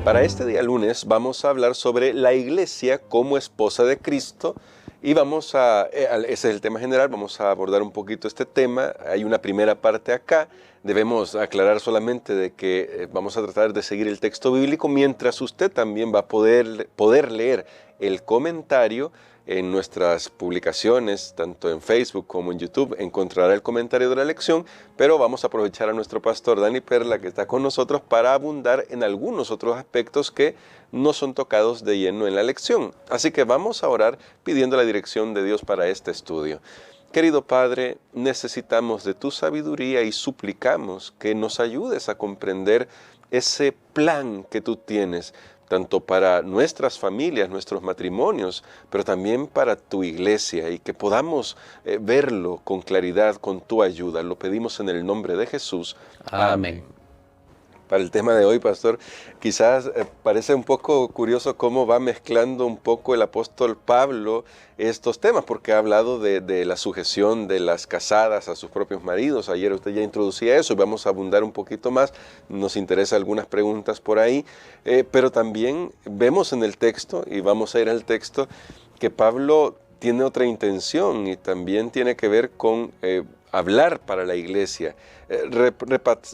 Para este día lunes vamos a hablar sobre la Iglesia como esposa de Cristo y ese es el tema general, vamos a abordar un poquito este tema. Hay una primera parte acá, debemos aclarar solamente de que vamos a tratar de seguir el texto bíblico mientras usted también va a poder leer el comentario. En nuestras publicaciones, tanto en Facebook como en YouTube, encontrará el comentario de la lección, pero vamos a aprovechar a nuestro pastor Dani Perla, que está con nosotros, para abundar en algunos otros aspectos que no son tocados de lleno en la lección. Así que vamos a orar pidiendo la dirección de Dios para este estudio. Querido Padre, necesitamos de tu sabiduría y suplicamos que nos ayudes a comprender ese plan que tú tienes, tanto para nuestras familias, nuestros matrimonios, pero también para tu iglesia, y que podamos verlo con claridad con tu ayuda. Lo pedimos en el nombre de Jesús. Amén. Para el tema de hoy, pastor, quizás parece un poco curioso cómo va mezclando un poco el apóstol Pablo estos temas, porque ha hablado de la sujeción de las casadas a sus propios maridos. Ayer usted ya introducía eso y vamos a abundar un poquito más. Nos interesan algunas preguntas por ahí, pero también vemos en el texto, y vamos a ir al texto, que Pablo tiene otra intención y también tiene que ver con hablar para la iglesia.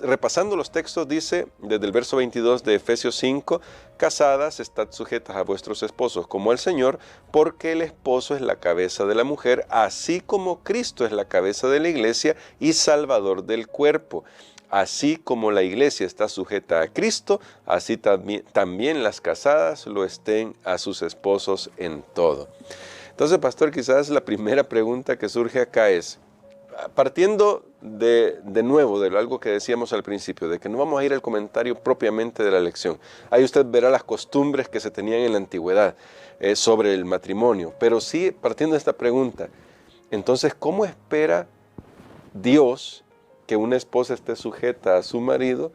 Repasando los textos, dice desde el verso 22 de Efesios 5, casadas, estad sujetas a vuestros esposos como al Señor, porque el esposo es la cabeza de la mujer, así como Cristo es la cabeza de la iglesia y salvador del cuerpo. Así como la iglesia está sujeta a Cristo, así también las casadas lo estén a sus esposos en todo. Entonces, pastor, quizás la primera pregunta que surge acá es, partiendo de nuevo de algo que decíamos al principio, de que no vamos a ir al comentario propiamente de la lección. Ahí usted verá las costumbres que se tenían en la antigüedad sobre el matrimonio. Pero sí, partiendo de esta pregunta, entonces, ¿cómo espera Dios que una esposa esté sujeta a su marido?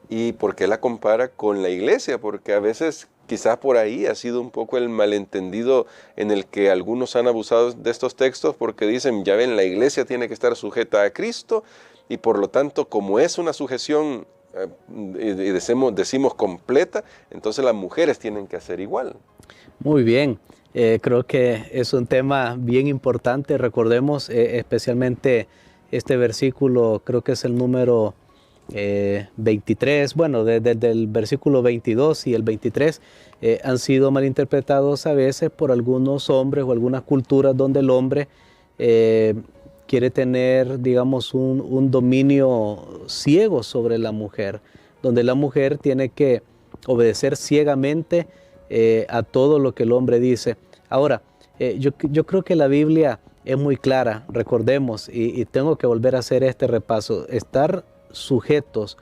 ¿Y por qué la compara con la iglesia? Porque a veces quizás por ahí ha sido un poco el malentendido en el que algunos han abusado de estos textos, porque dicen, ya ven, la iglesia tiene que estar sujeta a Cristo y por lo tanto, como es una sujeción decimos completa, entonces las mujeres tienen que hacer igual. Muy bien, creo que es un tema bien importante. Recordemos especialmente este versículo, creo que es el número 23, bueno, desde el versículo 22 y el 23 han sido malinterpretados a veces por algunos hombres o algunas culturas donde el hombre quiere tener, digamos, un dominio ciego sobre la mujer, donde la mujer tiene que obedecer ciegamente a todo lo que el hombre dice. Ahora, yo creo que la Biblia es muy clara, recordemos, y tengo que volver a hacer este repaso. Estar sujetos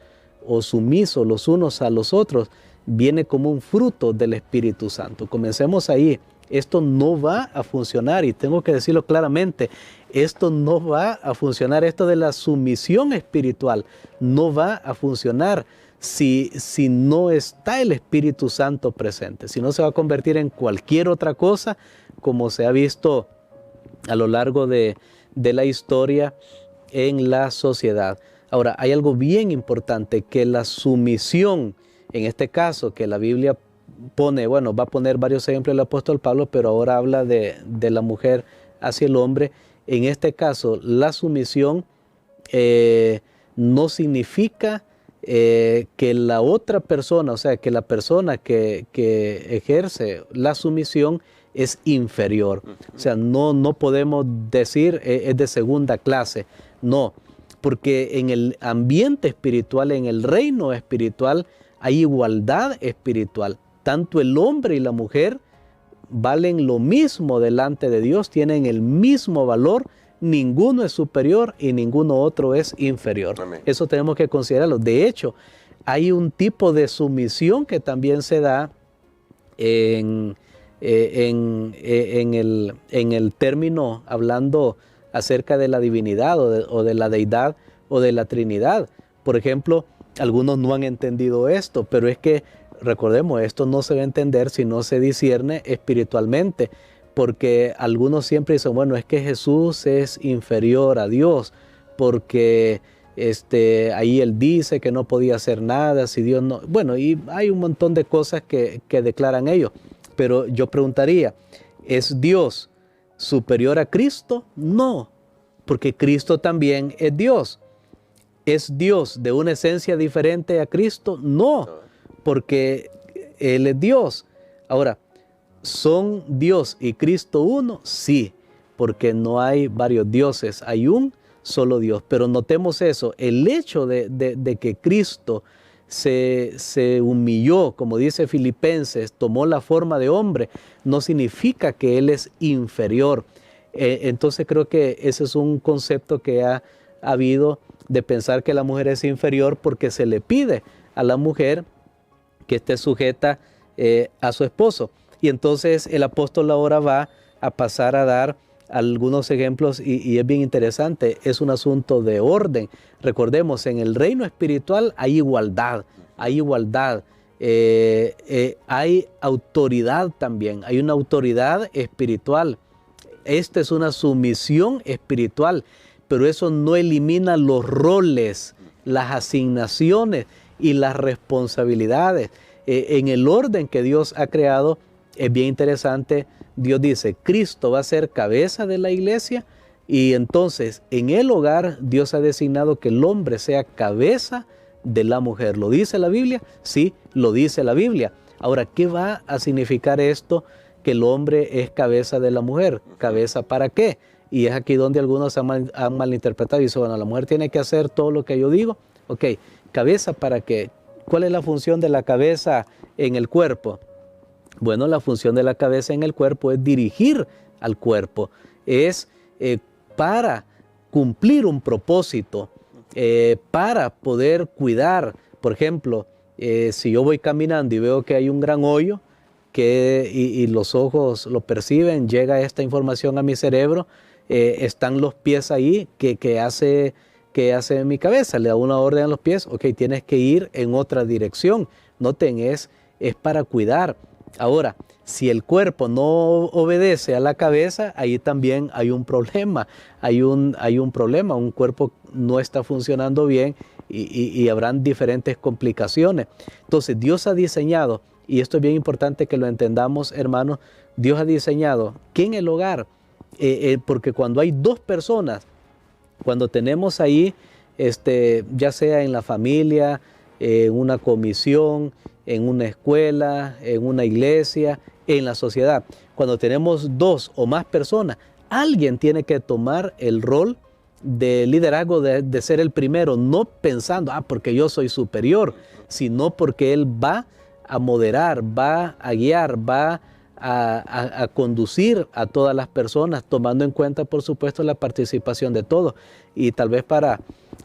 o sumisos los unos a los otros viene como un fruto del Espíritu Santo. Comencemos ahí. Esto no va a funcionar, y tengo que decirlo claramente, esto no va a funcionar. Esto de la sumisión espiritual no va a funcionar si no está el Espíritu Santo presente. Si no, se va a convertir en cualquier otra cosa, como se ha visto a lo largo de la historia en la sociedad. Ahora, hay algo bien importante, que la sumisión, en este caso, que la Biblia pone, bueno, va a poner varios ejemplos el apóstol Pablo, pero ahora habla de la mujer hacia el hombre. En este caso, la sumisión no significa que la otra persona, o sea, que la persona que ejerce la sumisión es inferior. O sea, no podemos decir es de segunda clase, no. Porque en el ambiente espiritual, en el reino espiritual, hay igualdad espiritual. Tanto el hombre y la mujer valen lo mismo delante de Dios, tienen el mismo valor, ninguno es superior y ninguno otro es inferior. Amén. Eso tenemos que considerarlo. De hecho, hay un tipo de sumisión que también se da en el término hablando acerca de la divinidad o de la deidad o de la Trinidad. Por ejemplo, algunos no han entendido esto, pero es que, recordemos, esto no se va a entender si no se discierne espiritualmente, porque algunos siempre dicen, bueno, es que Jesús es inferior a Dios, porque ahí él dice que no podía hacer nada si Dios no... Bueno, y hay un montón de cosas que declaran ellos. Pero yo preguntaría, ¿es Dios superior a Cristo? No, porque Cristo también es Dios. ¿Es Dios de una esencia diferente a Cristo? No, porque Él es Dios. Ahora, ¿son Dios y Cristo uno? Sí, porque no hay varios dioses, hay un solo Dios. Pero notemos eso, el hecho de que Cristo se humilló, como dice Filipenses, tomó la forma de hombre, no significa que Él es inferior. Entonces creo que ese es un concepto que ha habido de pensar que la mujer es inferior porque se le pide a la mujer que esté sujeta a su esposo. Y entonces el apóstol ahora va a pasar a dar algunos ejemplos y es bien interesante, es un asunto de orden. Recordemos, en el reino espiritual hay igualdad, hay autoridad también, hay una autoridad espiritual. Esta es una sumisión espiritual, pero eso no elimina los roles, las asignaciones y las responsabilidades. En el orden que Dios ha creado, es bien interesante. Dios dice, Cristo va a ser cabeza de la iglesia y entonces en el hogar Dios ha designado que el hombre sea cabeza de la mujer. ¿Lo dice la Biblia? Sí, lo dice la Biblia. Ahora, ¿qué va a significar esto? Que el hombre es cabeza de la mujer. ¿Cabeza para qué? Y es aquí donde algunos han malinterpretado y dicen, bueno, la mujer tiene que hacer todo lo que yo digo. Ok, ¿cabeza para qué? ¿Cuál es la función de la cabeza en el cuerpo? Bueno, la función de la cabeza en el cuerpo es dirigir al cuerpo, es para cumplir un propósito, para poder cuidar. Por ejemplo, si yo voy caminando y veo que hay un gran hoyo y los ojos lo perciben, llega esta información a mi cerebro, están los pies ahí, ¿qué hace mi cabeza? Le da una orden a los pies, ok, tienes que ir en otra dirección. Noten, es para cuidar. Ahora, si el cuerpo no obedece a la cabeza, ahí también hay un problema, hay un problema, un cuerpo no está funcionando bien y habrán diferentes complicaciones. Entonces, Dios ha diseñado, y esto es bien importante que lo entendamos, hermanos, Dios ha diseñado que en el hogar, porque cuando hay dos personas, cuando tenemos ahí, ya sea en la familia, en una comisión, en una escuela, en una iglesia, en la sociedad. Cuando tenemos dos o más personas, alguien tiene que tomar el rol de liderazgo, de ser el primero, no pensando, porque yo soy superior, sino porque él va a moderar, va a guiar, va a conducir a todas las personas, tomando en cuenta, por supuesto, la participación de todos. Y tal vez para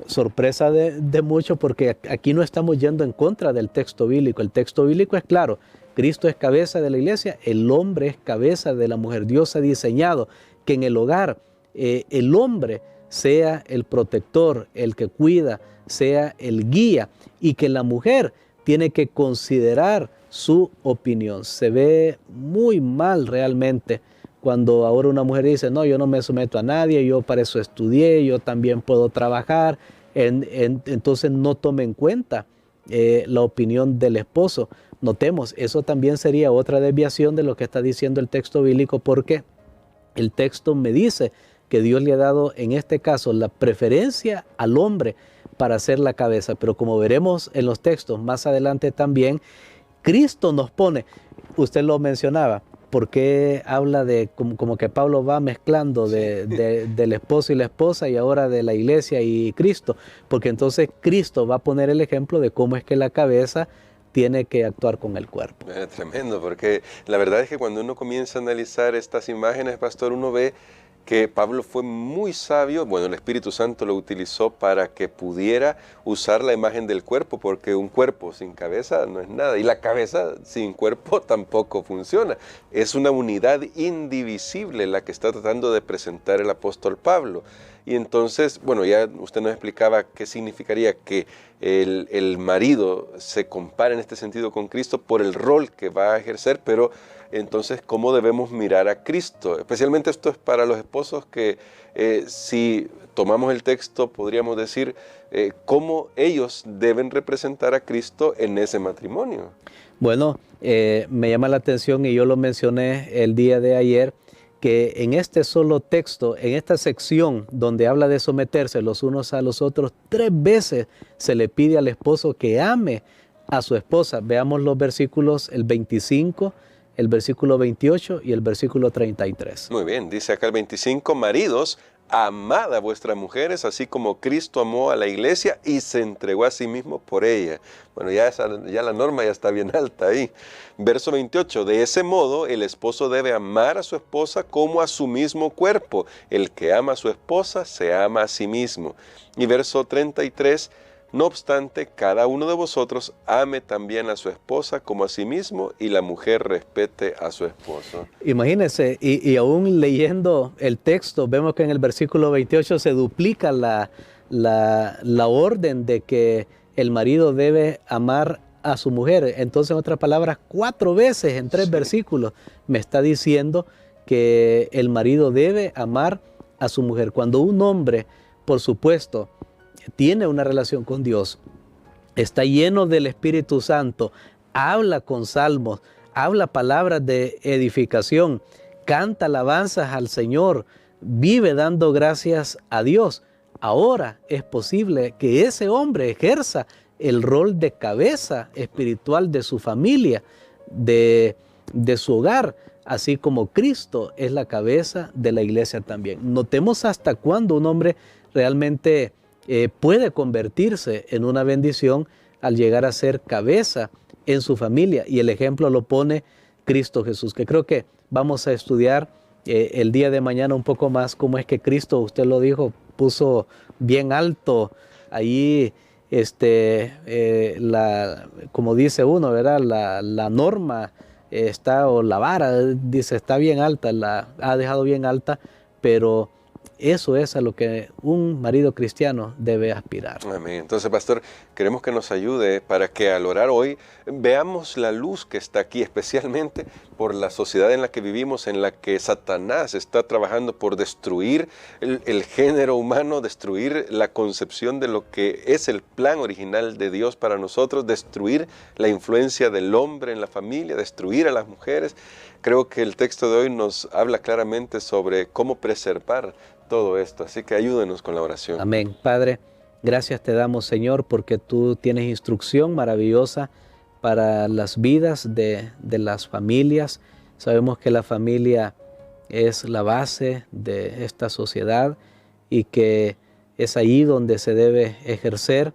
sorpresa de muchos, porque aquí no estamos yendo en contra del texto bíblico. El texto bíblico es claro, Cristo es cabeza de la iglesia, el hombre es cabeza de la mujer. Dios ha diseñado que en el hogar el hombre sea el protector, el que cuida, sea el guía, y que la mujer tiene que considerar su opinión. Se ve muy mal realmente cuando ahora una mujer dice, no, yo no me someto a nadie, yo para eso estudié, yo también puedo trabajar, entonces no tome en cuenta la opinión del esposo. Notemos, eso también sería otra desviación de lo que está diciendo el texto bíblico, porque el texto me dice que Dios le ha dado en este caso la preferencia al hombre para ser la cabeza, pero como veremos en los textos más adelante también, Cristo nos pone, usted lo mencionaba, ¿por qué habla de como que Pablo va mezclando del esposo y la esposa y ahora de la iglesia y Cristo? Porque entonces Cristo va a poner el ejemplo de cómo es que la cabeza tiene que actuar con el cuerpo. Tremendo, porque la verdad es que cuando uno comienza a analizar estas imágenes, pastor, uno ve que Pablo fue muy sabio, bueno, el Espíritu Santo lo utilizó para que pudiera usar la imagen del cuerpo, porque un cuerpo sin cabeza no es nada, y la cabeza sin cuerpo tampoco funciona. Es una unidad indivisible la que está tratando de presentar el apóstol Pablo. Y entonces, bueno, ya usted nos explicaba qué significaría que el marido se compare en este sentido con Cristo por el rol que va a ejercer, pero entonces cómo debemos mirar a Cristo. Especialmente esto es para los esposos que si tomamos el texto podríamos decir cómo ellos deben representar a Cristo en ese matrimonio. Bueno, me llama la atención y yo lo mencioné el día de ayer, que en este solo texto, en esta sección donde habla de someterse los unos a los otros, 3 veces se le pide al esposo que ame a su esposa. Veamos los versículos, el 25, el versículo 28 y el versículo 33. Muy bien, dice acá el 25, maridos, amad a vuestras mujeres, así como Cristo amó a la iglesia y se entregó a sí mismo por ella. Bueno, ya la norma ya está bien alta ahí. Verso 28, de ese modo el esposo debe amar a su esposa como a su mismo cuerpo. El que ama a su esposa se ama a sí mismo. Y verso 33, no obstante, cada uno de vosotros ame también a su esposa como a sí mismo y la mujer respete a su esposo. Imagínense, y aún leyendo el texto, vemos que en el versículo 28 se duplica la orden de que el marido debe amar a su mujer. Entonces, en otras palabras, 4 veces en 3 versículos me está diciendo que el marido debe amar a su mujer. Cuando un hombre, por supuesto, tiene una relación con Dios, está lleno del Espíritu Santo, habla con salmos, habla palabras de edificación, canta alabanzas al Señor, vive dando gracias a Dios. Ahora es posible que ese hombre ejerza el rol de cabeza espiritual de su familia, de su hogar, así como Cristo es la cabeza de la iglesia también. Notemos hasta cuándo un hombre realmente puede convertirse en una bendición al llegar a ser cabeza en su familia. Y el ejemplo lo pone Cristo Jesús, que creo que vamos a estudiar el día de mañana un poco más cómo es que Cristo, usted lo dijo, puso bien alto ahí, como dice uno, ¿verdad? La norma está, o la vara, dice, está bien alta, la ha dejado bien alta, pero eso es a lo que un marido cristiano debe aspirar. Amén. Entonces, pastor, queremos que nos ayude para que al orar hoy veamos la luz que está aquí, especialmente por la sociedad en la que vivimos, en la que Satanás está trabajando por destruir el género humano, destruir la concepción de lo que es el plan original de Dios para nosotros, destruir la influencia del hombre en la familia, destruir a las mujeres. Creo que el texto de hoy nos habla claramente sobre cómo preservar todo esto, así que ayúdenos con la oración. Amén. Padre, gracias te damos, Señor, porque tú tienes instrucción maravillosa para las vidas de las familias. Sabemos que la familia es la base de esta sociedad y que es ahí donde se debe ejercer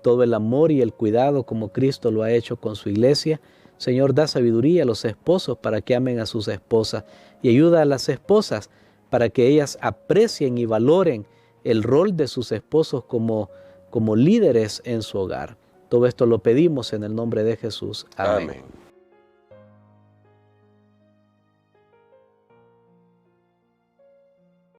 todo el amor y el cuidado como Cristo lo ha hecho con su iglesia. Señor, da sabiduría a los esposos para que amen a sus esposas y ayuda a las esposas para que ellas aprecien y valoren el rol de sus esposos como líderes en su hogar. Todo esto lo pedimos en el nombre de Jesús. Amén. Amén.